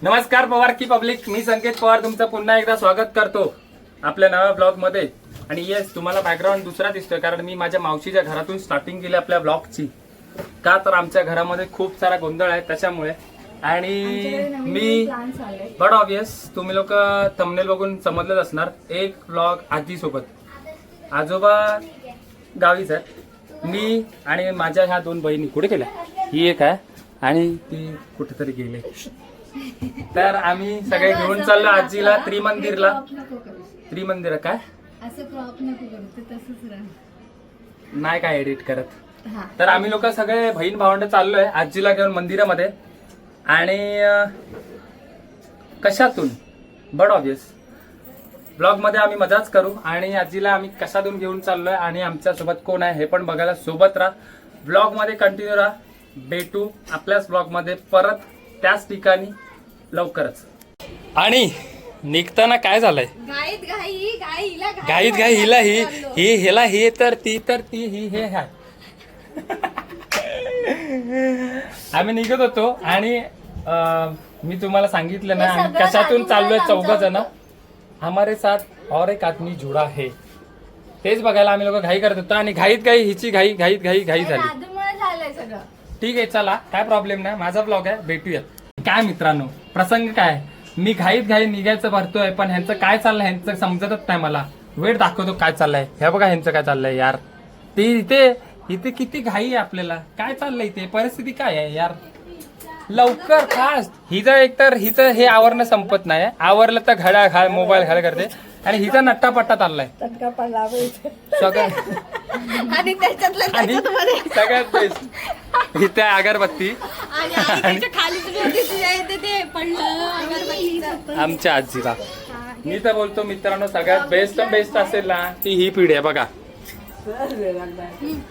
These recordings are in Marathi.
नमस्कार पवार की पब्लिक, मी संकेत पवार तुमचं पुन्हा एकदा स्वागत करतो आपल्या नव्या ब्लॉग मध्ये. आणि येस, तुम्हाला बॅकग्राऊंड दुसरा दिसतोय कारण मी माझ्या मावशीच्या घरातून स्टार्टिंग केली आपल्या ब्लॉगची. का तर आमच्या घरामध्ये खूप सारा गोंधळ आहे त्याच्यामुळे. आणि मी बट ऑब्वियस तुम्ही लोक थंबनेल बघून समजलेच असणार, एक ब्लॉग आजी सोबत. आजोबा गावीच आहेत, मी आणि माझ्या ह्या दोन बहिणी कुठे गेल्या, ही एक आहे आणि ती कुठेतरी गेले. तर आम्ही सगळे घेऊन चाललो आजीला त्रिमंदिरला. त्रिमंदिर काय नाही काय एडिट करत. तर आम्ही लोक सगळे बहीण भावंड चाललोय आजीला घेऊन मंदिरामध्ये. आणि कशातून बट ऑब्वियस ब्लॉग मध्ये आम्ही मजाच करू. आणि आजीला आम्ही कशातून घेऊन चाललोय आणि आमच्या सोबत कोण आहे हे पण बघायला सोबत राहा. ब्लॉग मध्ये कंटिन्यू राहा. भेटू आपल्याच ब्लॉग मध्ये परत त्याच ठिकाणी लवकरच. आणि निघताना काय झालंय, गाईत गाई हिला ही हेला ही तर ती ही हे हाय. आम्ही निघत होतो आणि मी तुम्हाला सांगितलं ना कशातून चाललोय. 14 जण हमारे साथ और एक आदमी जुडा है. तेच बघायला आम्ही लोक घाई करत होतो आणि घाईत हिची घाई झाली. ठीक आहे, चला काय प्रॉब्लेम नाही, माझा ब्लॉग आहे, भेटूयात. काय मित्रांनो, प्रसंग काय, मी घाईत निघायचं भरतोय पण ह्यांचं काय चाललंय ह्यांचं समजतच नाही मला. वेळ दाखवतो काय चाललंय. हे बघा ह्यांचं काय चाललंय यार. ते इथे किती घाई आहे आपल्याला, काय चाललंय इथे, परिस्थिती काय आहे यार. लवकर फास्ट. हिचं हे आवरणं संपत नाही. आवरलं तर घड्याळ मोबाईल घाल करते आणि हिचा नट्टापट्टा चाललाय सगळं. आणि सगळ्यात बेस्ट इथे अगरबत्ती आमच्या आजीला. मी तर बोलतो मित्रांनो, सगळ्यात बेस्ट असेल ना ती ही पिढी आहे.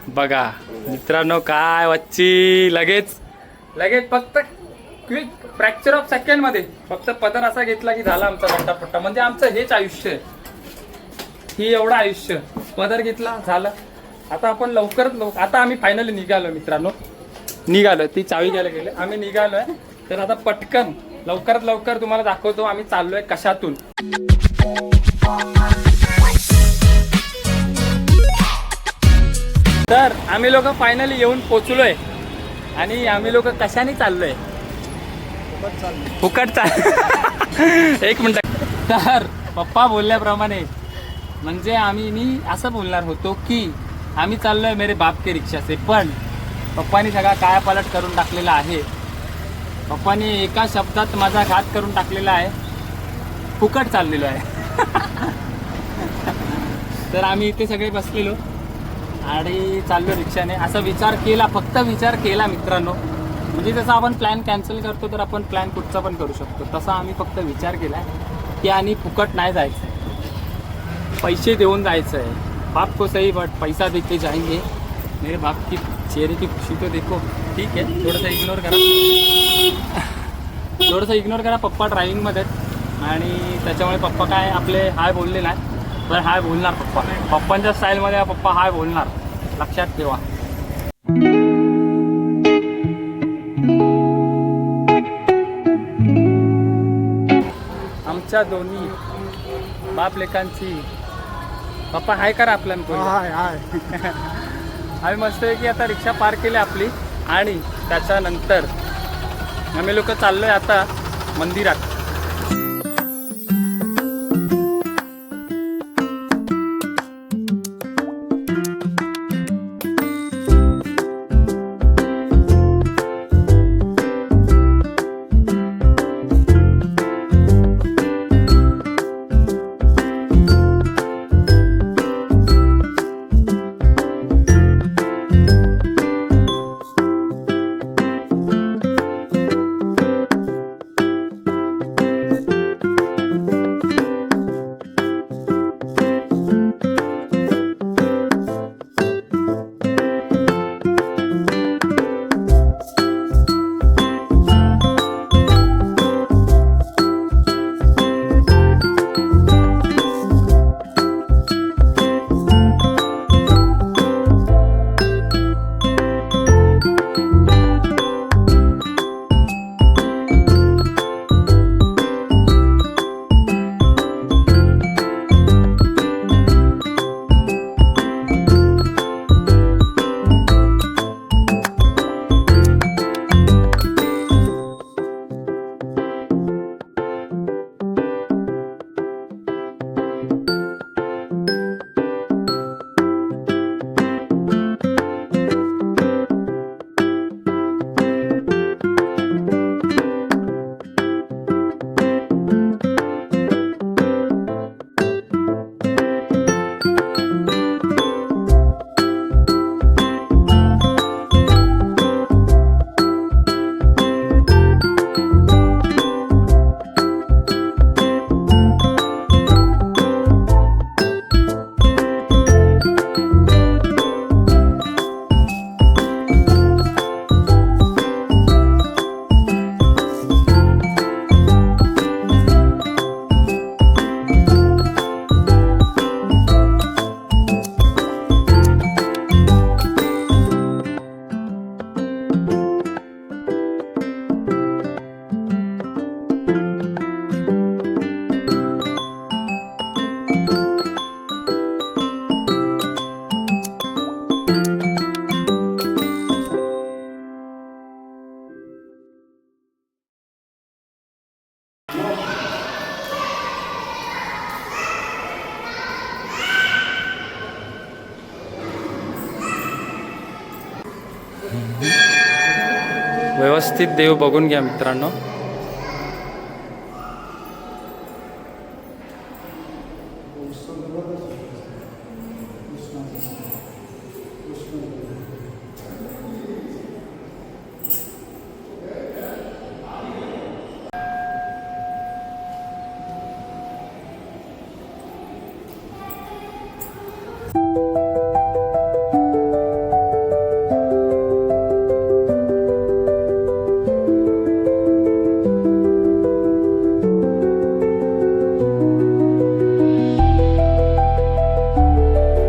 बघा मित्रांनो, काय वच्ची लगेच फक्त क्विक फ्रॅक्चर ऑफ सेकंड मध्ये फक्त पदर असा घेतला की झाला आमचा नट्टापट्टा. म्हणजे आमचं हेच आयुष्य आहे, ही एवढं आयुष्य. पदर घेतला झालं. आता आपण लवकरात आता आम्ही फायनली निघालो मित्रांनो, ती चावी घ्यायला गेले, आम्ही निघालोय. तर आता पटकन लवकरात लवकर तुम्हाला दाखवतो आम्ही चाललोय कशातून. तर आम्ही लोक फायनली येऊन पोचलोय आणि आम्ही लोक कशाने चाललोय, फुकट एक मिनिट. तर पप्पा बोलल्याप्रमाणे म्हणजे मी असं बोलणार होतो की आम्ही चाललोय मेरे बाप के रिक्षा से, पण पप्पानी सगळा कायापालट करून टाकलेला आहे. पप्पानी एका शब्दात माझा घात करून टाकलेला आहे, फुकट चाललेलो आहे. तर आम्ही इथे सगळे बसलेलो आणि चाललो रिक्षाने. असा फक्त विचार केला मित्रांनो. म्हणजे जसं आपण प्लॅन कॅन्सल करतो तर आपण प्लॅन कुठचा पण करू शकतो, तसा आम्ही फक्त विचार केला की आणि फुकट नाही जायचं, पैसे देऊन जायचं आहे. बाप को सही बट पैसा देके जाएंगे. मेरे बाप की चेहरे की खुशी तो देखो. ठीक आहे, थोडंसं इग्नोर करा. पप्पा ड्रायव्हिंगमध्ये आणि त्याच्यामुळे पप्पा काय आपले हाय बोलले नाही, पण हाय बोलणार पप्पांच्या स्टाईलमध्ये. पप्पा हाय बोलणार, लक्षात ठेवा. आमच्या दोन्ही बाप लेकांची पप्पा हाय करा आपल्याला. आम्ही मस्त आहे की आता रिक्षा पार्क केली आपली आणि त्याच्यानंतर आम्ही लोक चाललोय आता मंदिरात. व्यवस्थित देव बघून घ्या मित्रांनो.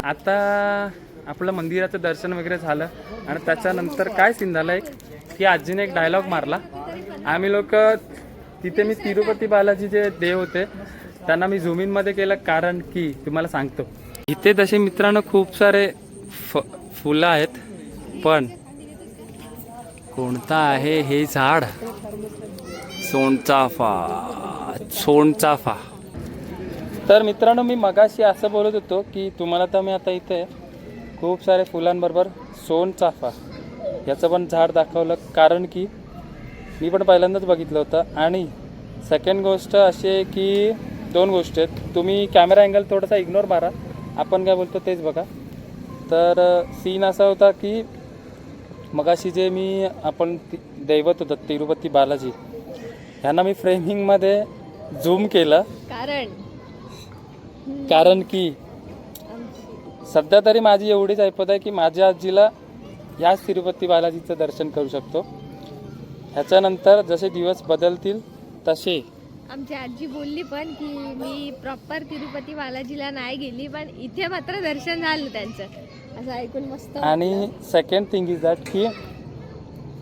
आता आपलं मंदिराचं दर्शन वगैरे झालं आणि त्याच्यानंतर काय सीन झालं एक की आजीने एक डायलॉग मारला. आम्ही लोक तिथे मी तिरुपती बालाजी जे देव होते त्यांना मी झूम इनमध्ये केलं, कारण की तुम्हाला सांगतो इथे तसे मित्रांनो खूप सारे फुलं आहेत, पण कोणतं आहे हे झाड? सोनचाफा. तर मित्रांनो मी मगाशी असं बोलत होतो की तुम्हाला तर मी आता इथे खूप सारे फुलांबरोबर सोनचाफा याचं पण झाड दाखवलं, कारण की मी पण पहिल्यांदाच बघितलं होतं. आणि सेकंड गोष्ट अशी आहे की 2 गोष्टी आहेत. तुम्ही कॅमेरा अँगल थोडासा इग्नोर मारा, आपण काय बोलतो तेच बघा. तर सीन असा होता की मगाशी जे आपण दैवत होतं तिरुपती बालाजी ह्यांना मी फ्रेमिंगमध्ये झूम केलं, कारण की सध्या तरी माझी एवढीच ऐपत आहे की माझ्या आजीला याच तिरुपती बालाजीचं दर्शन करू शकतो. ह्याच्यानंतर जसे दिवस बदलतील तसे आमची आजी बोलली पण की मी प्रॉपर तिरुपती बालाजीला नाही गेली, पण इथे मात्र दर्शन झालं त्यांचं, असं ऐकून मस्त. आणि सेकंड थिंग इज दॅट की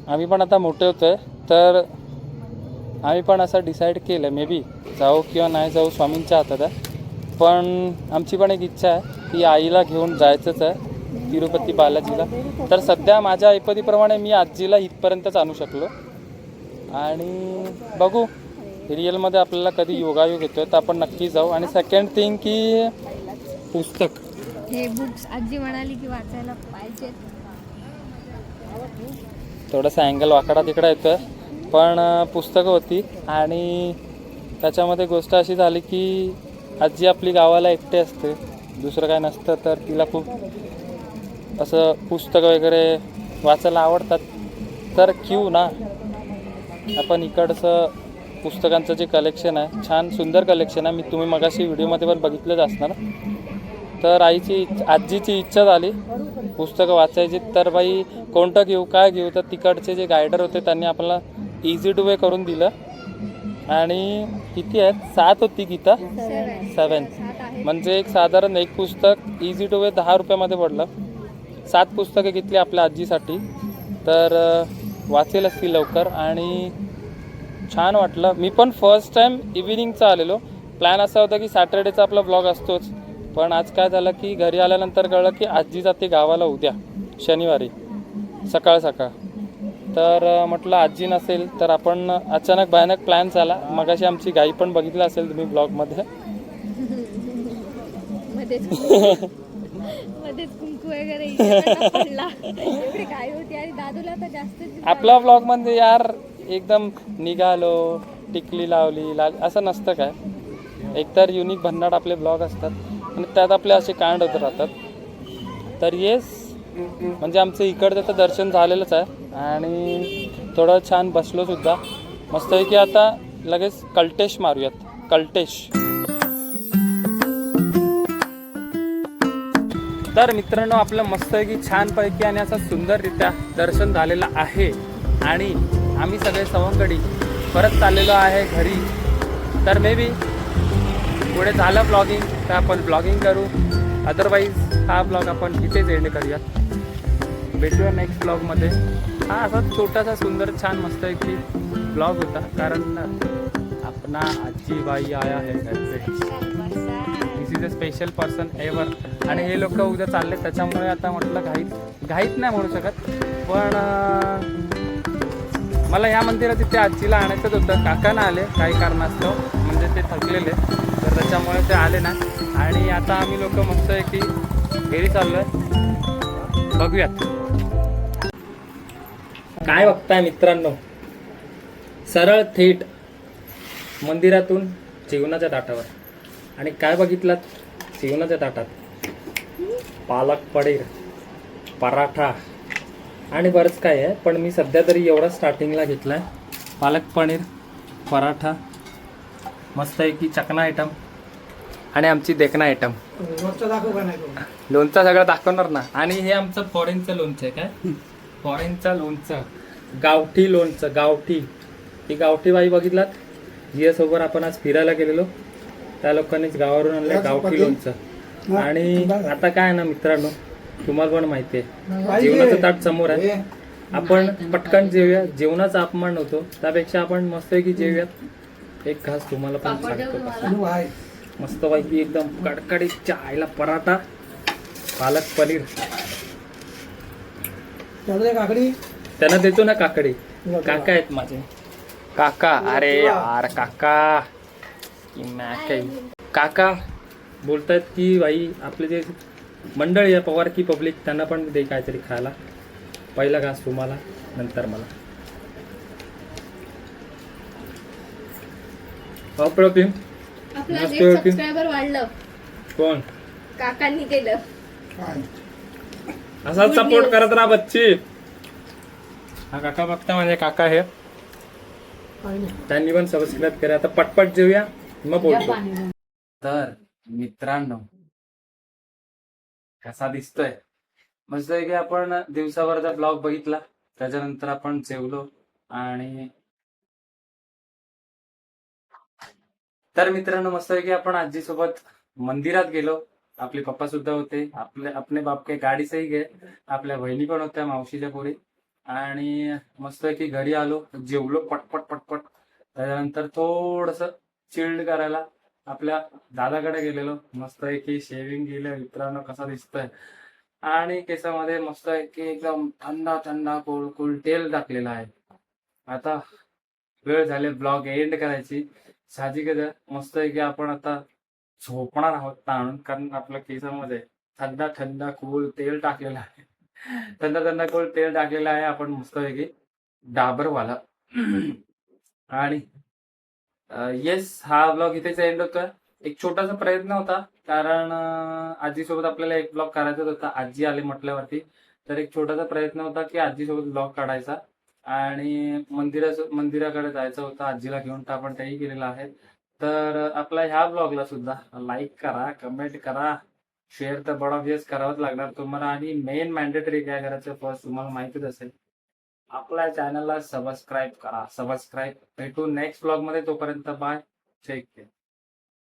आम्ही पण आता मोठे होतोय, तर आम्ही पण असं डिसाईड केलं मे बी जाऊ किंवा नाही जाऊ स्वामींच्या हातात आहे. पण आमची पण एक इच्छा आहे की आईला घेऊन जायचंच आहे तिरुपती बालाजीला. तर सध्या माझ्या ऐपतीप्रमाणे मी आजीला इथपर्यंतच आणू शकलो, आणि बघू रिअलमध्ये आपल्याला कधी योगायोग येतोय तर आपण नक्की जाऊ. आणि सेकंड थिंग की पुस्तक हे बुक्स आजी म्हणाली की वाचायला पाहिजेत. थोडासा अँगल वाकडा तिकडा येतोय, पण पुस्तकं होती. आणि त्याच्यामध्ये गोष्ट अशी झाली की आजी आपली गावाला एकटे असते, दुसरं काय नसतं, तर तिला खूप असं पुस्तकं वगैरे वाचायला आवडतात. तर क्यू ना आपण इकडचं पुस्तकांचं जे कलेक्शन आहे छान सुंदर कलेक्शन आहे. तुम्ही मगाशी व्हिडिओमध्ये पण बघितलंच असणार. तर आजीची इच्छा झाली पुस्तकं वाचायची, तर बाई कोणतं घेऊ काय घेऊ, तर तिकडचे जे गायडर होते त्यांनी आपल्याला इझी टू वे करून दिलं. आणि किती आहेत 7 होती गीता 7 म्हणजे एक साधारण एक पुस्तक इझी टू वे 10 रुपयामध्ये पडलं. 7 पुस्तकं घेतली आपल्या आजीसाठी, तर वाचेल असतील लवकर. आणि छान वाटलं. मी पण फर्स्ट टाईम इव्हिनिंगचा आलेलो. प्लॅन असा होता की सॅटर्डेचा आपला ब्लॉग असतोच, पण आज काय झालं की घरी आल्यानंतर कळलं की आजी जाते गावाला उद्या शनिवारी सकाळ. तर म्हटलं आजी नसेल तर आपण अचानक भयानक प्लॅन झाला. मगाशी आमची गाई पण बघितलं असेल तुम्ही ब्लॉगमध्ये. मध्येच कुंकू वगैरे पडला, एवढी गाय होती आणि दादूला तर जास्त. आपल्या ब्लॉगमध्ये यार एकदम निघालो टिकली लावली असं नसतं काय. एकतर युनिक भन्नाट आपले ब्लॉग असतात आणि त्यात आपले असे कांड होत राहतात. तर येस म्हणजे आमचं इकडचं तर दर्शन झालेलंच आहे आणि थोडं छान बसलो सुद्धा मस्त आहे की आता लगेच कल्टेश मारूयात. कल्टेश. तर मित्रांनो आपलं मस्तपैकी छानपैकी आणि असं सुंदररित्या दर्शन झालेलं आहे आणि आम्ही सगळे सवंगडी परत चाललेलो आहे घरी. तर मे बी पुढे झालं ब्लॉगिंग तर आपण ब्लॉगिंग करू, अदरवाईज हा ब्लॉग आपण इथेच एंड करूयात. भेटूया नेक्स्ट ब्लॉगमध्ये. हा असा छोटासा सुंदर छान मस्तपैकी ब्लॉग होता, कारण अपना आजीबाई आया है घर पे. This is a special person ever. आणि हे लोक उद्या चालले त्याच्यामुळे आता म्हटलं घाईत नाही म्हणू शकत, पण मला या मंदिरात तिथे आजीला आणायचंच होतं. काकांना आले काही कारणास्तव, म्हणजे ते थकलेले, तर त्याच्यामुळे ते आले ना. आणि आता आम्ही लोक मस्त आहे की घरी चाललो आहे. बघूयात काय बघताय मित्रांनो. सरळ थेट मंदिरातून जेवणाच्या ताटावर. आणि काय बघितलात जेवणाच्या ताटात? पालक पनीर, पराठा आणि बरंच काय आहे, पण मी सध्या तरी एवढा स्टार्टिंगला घेतलाय. पालक पनीर, पराठा, मस्त आहे की चकना आयटम आणि आमची देखना आयटम. लोणचं सगळं दाखवणार ना. आणि हे आमचं फॉरेनचं लोणचं आहे. काय फॉरेनचं लोणचं, गावठी लोणचं, गावठी. ही गावठी बाई बघितलात, जियासोबत आपण आज फिरायला गेलेलो, त्या लोकांनीच गावावरून आणलं गावठी लोणचं. आणि आता काय आहे ना मित्रांनो, तुम्हाला पण माहिती आहे जेवणाचं ताट समोर आहे, आपण पटकन जेवूया. जेवणाचा अपमान होतो, त्यापेक्षा आपण मस्तपैकी जेवूयात. एक घास तुम्हाला पण सांगतो कसा. मस्तपैकी एकदम कडकडीत चायला पराठा, पालक पनीर. काकडी त्यांना देतो ना काकडी. काका आहेत माझे काका. अरे यार काका, काका बोलतायत की भाई आपले जे मंडळी आहे पवार की पब्लिक, त्यांना पण दे काहीतरी खायला. पहिला घास तुम्हाला, नंतर मला. अप्रतिम. आपला मस्त एक होती. सबस्क्रायबर वाढलं, कोण? काकांनी केलं. असाच सपोर्ट करत राहा बच्ची. हा काका बघता म्हणजे काका हे, त्यांनी पण सबस्क्राईब करा. आता पटपट जेऊया मग बोलतो. तर मित्रांनो कसा दिसतोय? मस्त आहे की आपण दिवसाभराचा ब्लॉग बघितला, त्याच्यानंतर आपण जेवलो. आणि तर मित्रांनो मस्त आहे की आपण आजी सोबत मंदिरात गेलो. आपले पप्पा सुद्धा होते, अपने बाप के गाडी सही गे, आपल्या बहिणी पण होत्या, मावशीच्या पोरी. आणि मस्त आहे की घरी आलो, जेवलो पटपट पटपट. त्याच्यानंतर थोडस चिल्ड करायला आपल्या दादाकडे गेलेलो. मस्त आहे की शेविंग केलं मित्रांनो, कसा दिसतोय. आणि केसामध्ये मस्त आहे की एकदम थंडा थंडा कोल कोल तेल टाकलेला आहे. आता वेळ झाले ब्लॉग एंड करायची. साहजिकच आहे, मस्त आहे की आपण आता झोपणार आहोत ताणून, कारण आपल्या केसामध्ये थंडा थंडा कोल तेल टाकलेलं आहे. थंडा थंडा कोल तेल टाकलेलं आहे आपण मस्त आहे की डाबरवाला. आणि येस, हा ब्लॉग इथेच एंड होतोय. एक छोटासा प्रयत्न होता, कारण आजीसोबत आपल्याला एक ब्लॉग करायचाच होता. आजी आले म्हटल्यावरती, तर एक छोटासा प्रयत्न होता की आजीसोबत ब्लॉग काढायचा. आणि मंदिराकडे जायचं होतं आजीला घेऊन, तर आपण तेही केलेलं आहे. तर आपल्या ह्या ब्लॉगला सुद्धा लाईक करा, कमेंट करा, शेअर तर बडा ऑब्वियस करावंच लागणार तुम्हाला. आणि मेन मॅन्डेटरी काय करायचं फर्स्ट तुम्हाला माहितीच असेल, आपल्या चॅनलला सबस्क्राईब करा. सबस्क्राईब. भेटू नेक्स्ट ब्लॉग मध्ये, तोपर्यंत बाय, टेक केअर.